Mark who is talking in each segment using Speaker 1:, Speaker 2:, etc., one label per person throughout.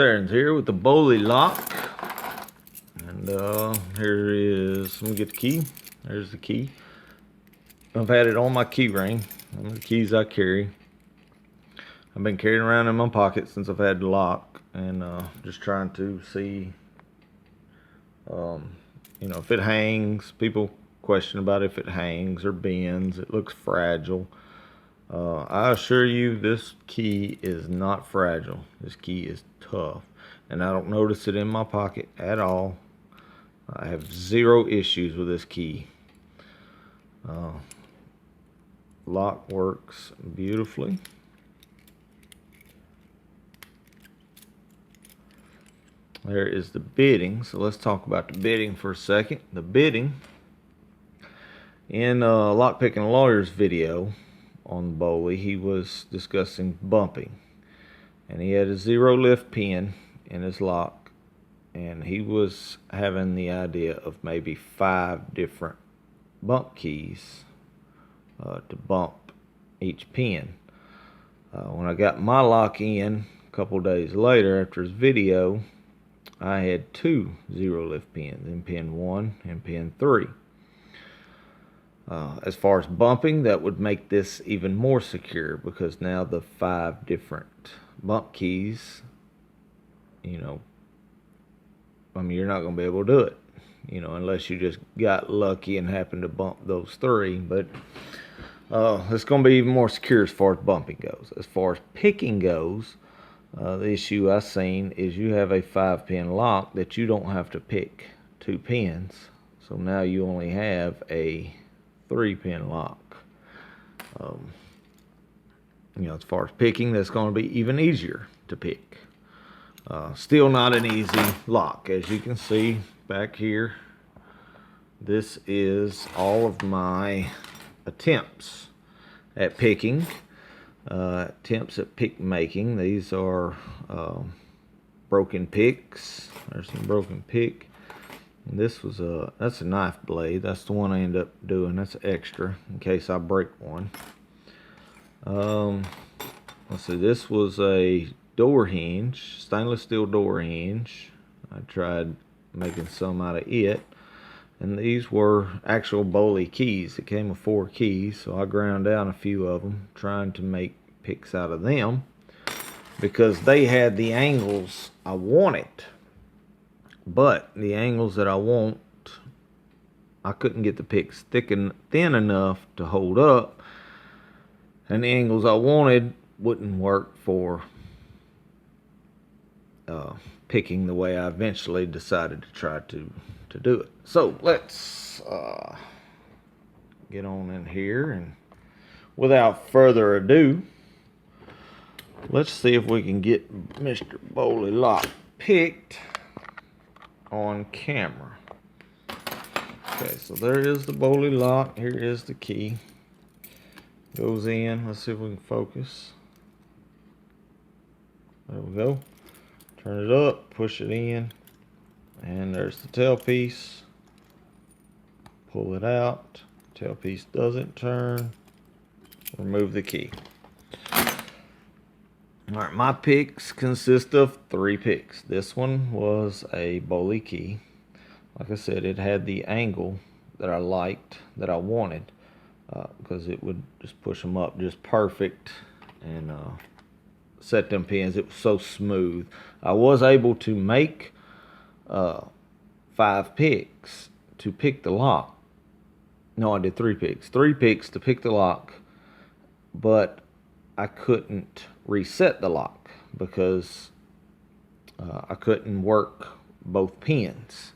Speaker 1: Aaron's here with the Bowley lock. And here is, let me get the key. There's the key. I've had it on my key ring, one of the keys I carry. I've been carrying around in my pocket since I've had the lock, and just trying to see, you know, if it hangs. People question about if it hangs or bends. It looks fragile. I assure you, this key is not fragile. This key is tough, and I don't notice it in my pocket at all. I have zero issues with this key. Lock works beautifully. There is the bitting. So let's talk about the bitting for a second. The bitting in Lockpicking Lawyer's video on Bowley, he was discussing bumping, and he had a zero lift pin in his lock, and he was having the idea of maybe 5 different bump keys to bump each pin. When I got my lock in a couple days later after his video, I had 2 zero lift pins, in pin 1 and pin 3. As far as bumping, that would make this even more secure, because now the 5 different bump keys, you know, I mean, you're not going to be able to do it, you know, unless you just got lucky and happened to bump those 3. But it's going to be even more secure as far as bumping goes. As far as picking goes, the issue I've seen is you have a 5-pin lock that you don't have to pick 2 pins. So now you only have a 3-pin lock. You know, as far as picking, that's going to be even easier to pick. Still not an easy lock. As you can see back here, this is all of my attempts at picking. Attempts at pick making. These are broken picks. There's some broken pick. And this was that's a knife blade. That's the one I end up doing. That's extra in case I break one. Let's see. This was a door hinge, stainless steel door hinge. I tried making some out of it. And these were actual Bowley keys. It came with 4 keys, so I ground down a few of them, trying to make picks out of them, because they had the angles I wanted. But the angles that I want, I couldn't get the picks thin enough to hold up, and the angles I wanted wouldn't work for picking the way I eventually decided to try to do it. So let's get on in here, and without further ado, let's see if we can get Mr. Bowley lock picked on camera. Okay, so there is the Bowley lock. Here is the key. Goes in. Let's see if we can focus. There we go. Turn it up, push it in, and there's the tailpiece. Pull it out. Tailpiece doesn't turn. Remove the key. Alright, my picks consist of 3 picks. This one was a Bowley key. Like I said, it had the angle that I liked, that I wanted, because it would just push them up just perfect and set them pins. It was so smooth. I was able to make 5 picks to pick the lock. No, I did 3 picks. 3 picks to pick the lock, but I couldn't reset the lock because I couldn't work both pins.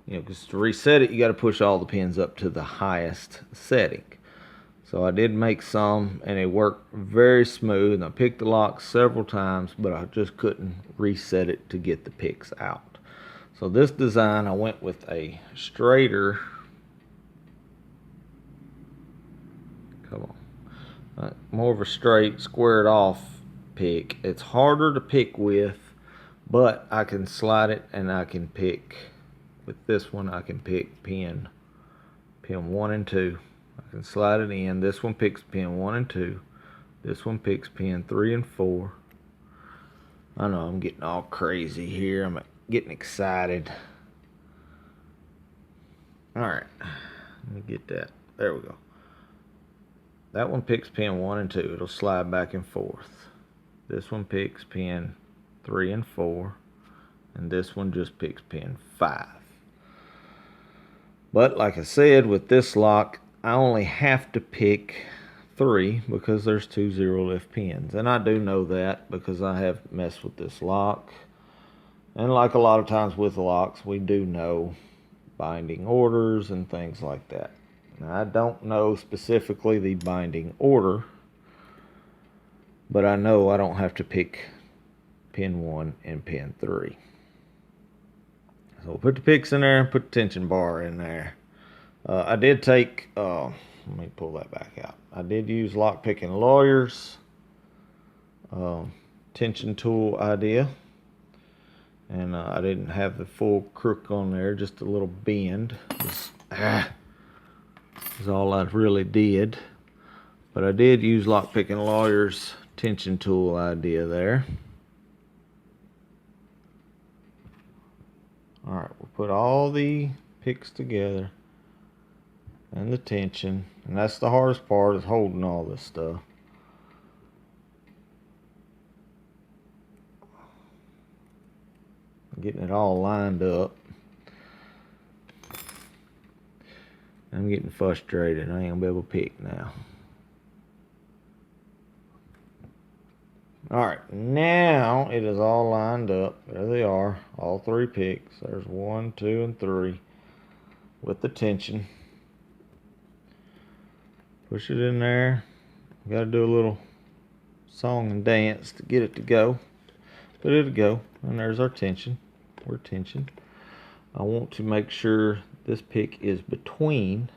Speaker 1: You know, because to reset it, you got to push all the pins up to the highest setting. So I did make some, and it worked very smooth. And I picked the lock several times, but I just couldn't reset it to get the picks out. So this design, I went with a straighter. Come on, more of a straight, squared off pick. It's harder to pick with, but I can slide it, and I can pick. With this one, I can pick pin 1 and 2. I can slide it in. This one picks pin 1 and 2. This one picks pin 3 and 4. I know I'm getting all crazy here. I'm getting excited. Alright, let me get that. There we go. That one picks pin 1 and 2. It'll slide back and forth. This one picks pin 3 and 4. And this one just picks pin 5. But like I said, with this lock, I only have to pick 3 because there's 2 zero lift pins. And I do know that because I have messed with this lock. And like a lot of times with locks, we do know binding orders and things like that. Now, I don't know specifically the binding order, but I know I don't have to pick pin 1 and pin 3. So we'll put the picks in there and put the tension bar in there. I did take, let me pull that back out. I did use Lockpick and Lawyer's tension tool idea. And I didn't have the full crook on there, just a little bend. Is all I really did. But I did use Lockpick and Lawyer's tension tool idea there. Alright, we'll put all the picks together and the tension. And that's the hardest part, is holding all this stuff. Getting it all lined up. I'm getting frustrated. I ain't gonna be able to pick now. Alright, now it is all lined up. There they are, all 3 picks. There's 1, 2, and 3 with the tension. Push it in there. Got to do a little song and dance to get it to go. But it'll go. And there's our tension. We're tensioned. I want to make sure this pick is between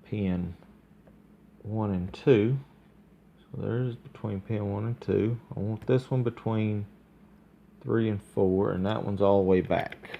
Speaker 1: pin 1 and 2. So there's between pin 1 and 2. I want this one between 3 and 4, and that one's all the way back.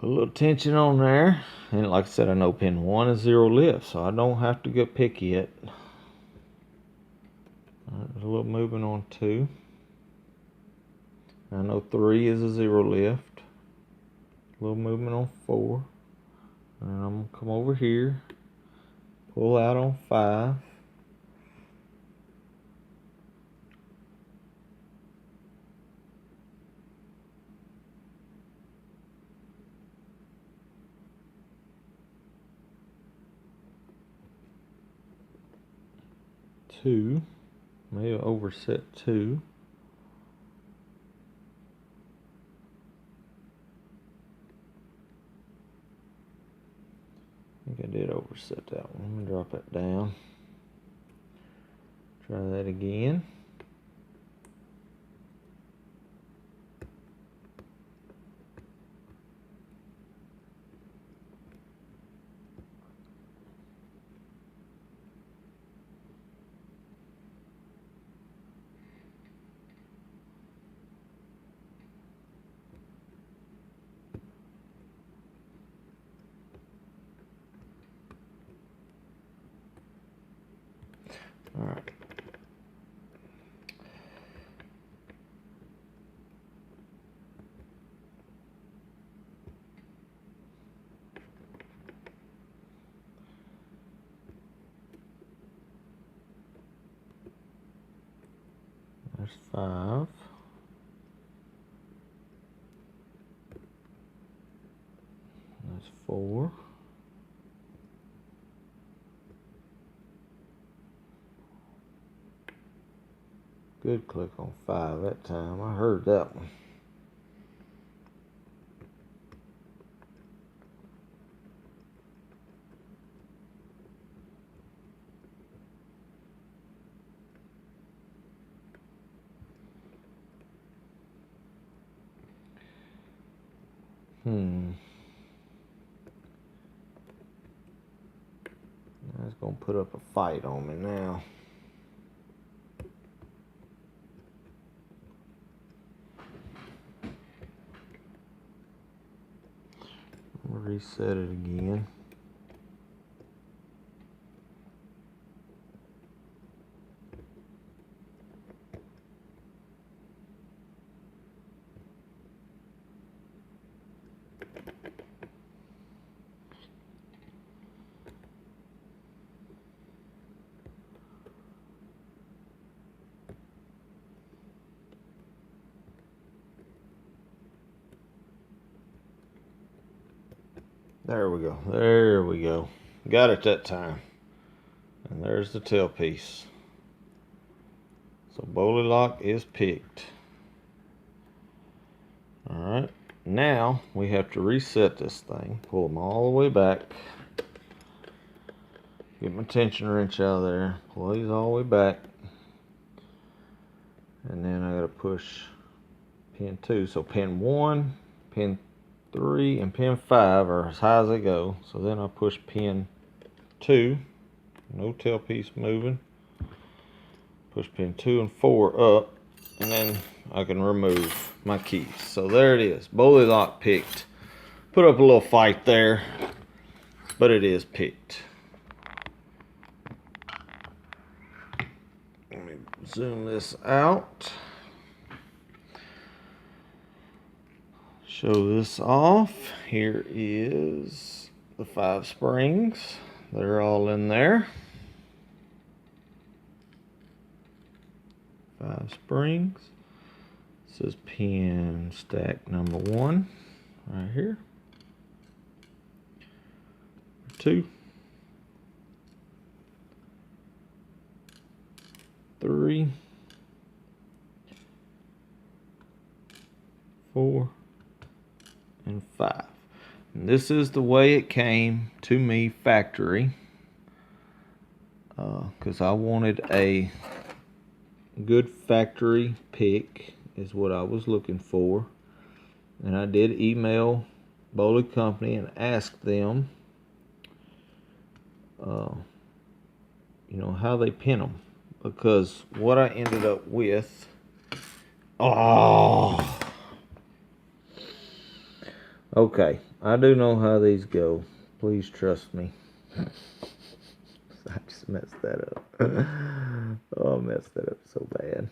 Speaker 1: Put a little tension on there. And like I said, I know pin 1 is zero lift, so I don't have to get picky yet. There's a little movement on 2. I know 3 is a zero lift. A little movement on 4. And I'm going to come over here. Pull out on 5. Two. Maybe overset 2. I think I did overset that one. Let me drop it down. Try that again. All right. There's 5. That's 4. Good click on 5 that time. I heard that one. That's gonna put up a fight on me now. Reset it again. There we go. There we go. Got it that time. And there's the tailpiece. So Bowley lock is picked. Alright. Now we have to reset this thing. Pull them all the way back. Get my tension wrench out of there. Pull these all the way back. And then I gotta push pin 2. So pin 1, pin 3, and pin 5 are as high as they go. So then I push pin 2. No tailpiece moving. Push pin 2 and 4 up. And then I can remove my keys. So there it is. Bowley lock picked. Put up a little fight there. But it is picked. Let me zoom this out. Show this off. Here is the 5 springs. They're all in there. 5 springs. This is pin stack number 1 right here. 2, 3, 4, and 5. And this is the way it came to me factory, because I wanted a good factory pick is what I was looking for. And I did email Bowley Company and ask them you know, how they pin them, because what I ended up with, okay, I do know how these go. Please trust me. I just messed that up. Oh, I messed that up so bad.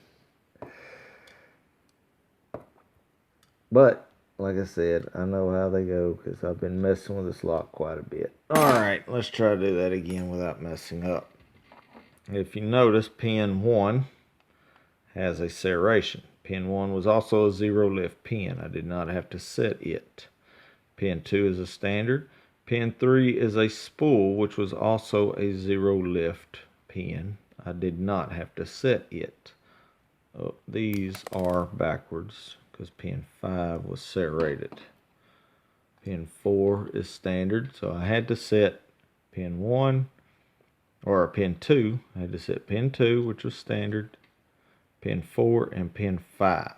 Speaker 1: But, like I said, I know how they go because I've been messing with this lock quite a bit. Alright, let's try to do that again without messing up. If you notice, pin 1 has a serration. Pin 1 was also a 0 lift pin. I did not have to set it. Pin 2 is a standard. Pin 3 is a spool, which was also a 0 lift pin. I did not have to set it. These are backwards because pin 5 was serrated. Pin 4 is standard, so I had to set pin 1, or pin 2. I had to set pin 2, which was standard, pin 4, and pin 5.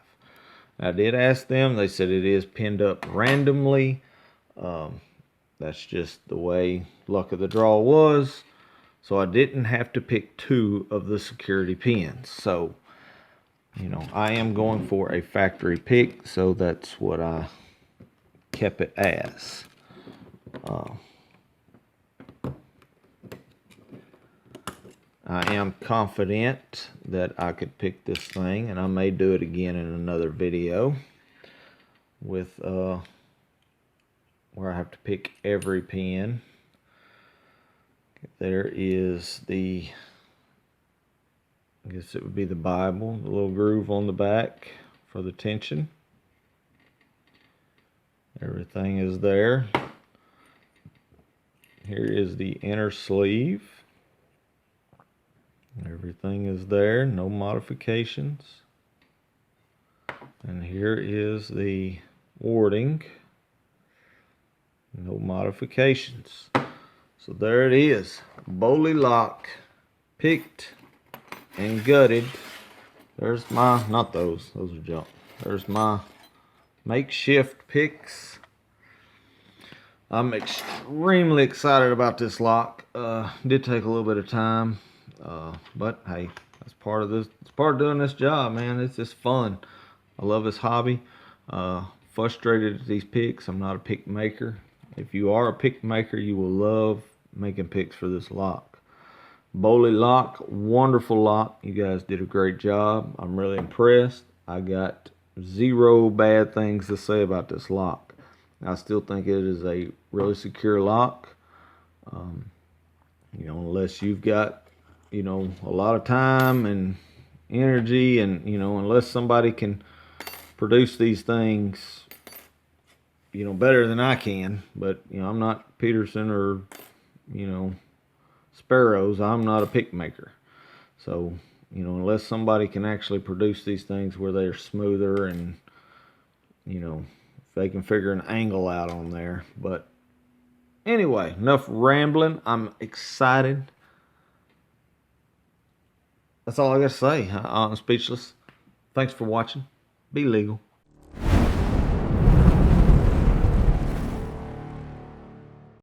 Speaker 1: I did ask them. They said it is pinned up randomly. That's just the way luck of the draw was. So I didn't have to pick 2 of the security pins. So, you know, I am going for a factory pick, so that's what I kept it as. I am confident that I could pick this thing, and I may do it again in another video with where I have to pick every pin. There is the, I guess it would be the Bible, the little groove on the back for the tension. Everything is there. Here is the inner sleeve. Everything is there, no modifications. And here is the warding. No modifications. So there it is. Bowley lock picked and gutted. There's my, not those are junk. There's my makeshift picks. I'm extremely excited about this lock. Did take a little bit of time. But hey, that's part of this. It's part of doing this job, man. It's just fun. I love this hobby. Frustrated at these picks. I'm not a pick maker. If you are a pick maker, you will love making picks for this lock. Bowley lock, wonderful lock. You guys did a great job. I'm really impressed. I got 0 bad things to say about this lock. I still think it is a really secure lock. You know, unless you've got, you know, a lot of time and energy, and, you know, unless somebody can produce these things, you know, better than I can. But, you know, I'm not Peterson or, you know, Sparrows. I'm not a pick maker. So, you know, unless somebody can actually produce these things where they're smoother and, you know, if they can figure an angle out on there. But anyway, enough rambling. I'm excited. That's all I got to say. I'm speechless. Thanks for watching. Be legal.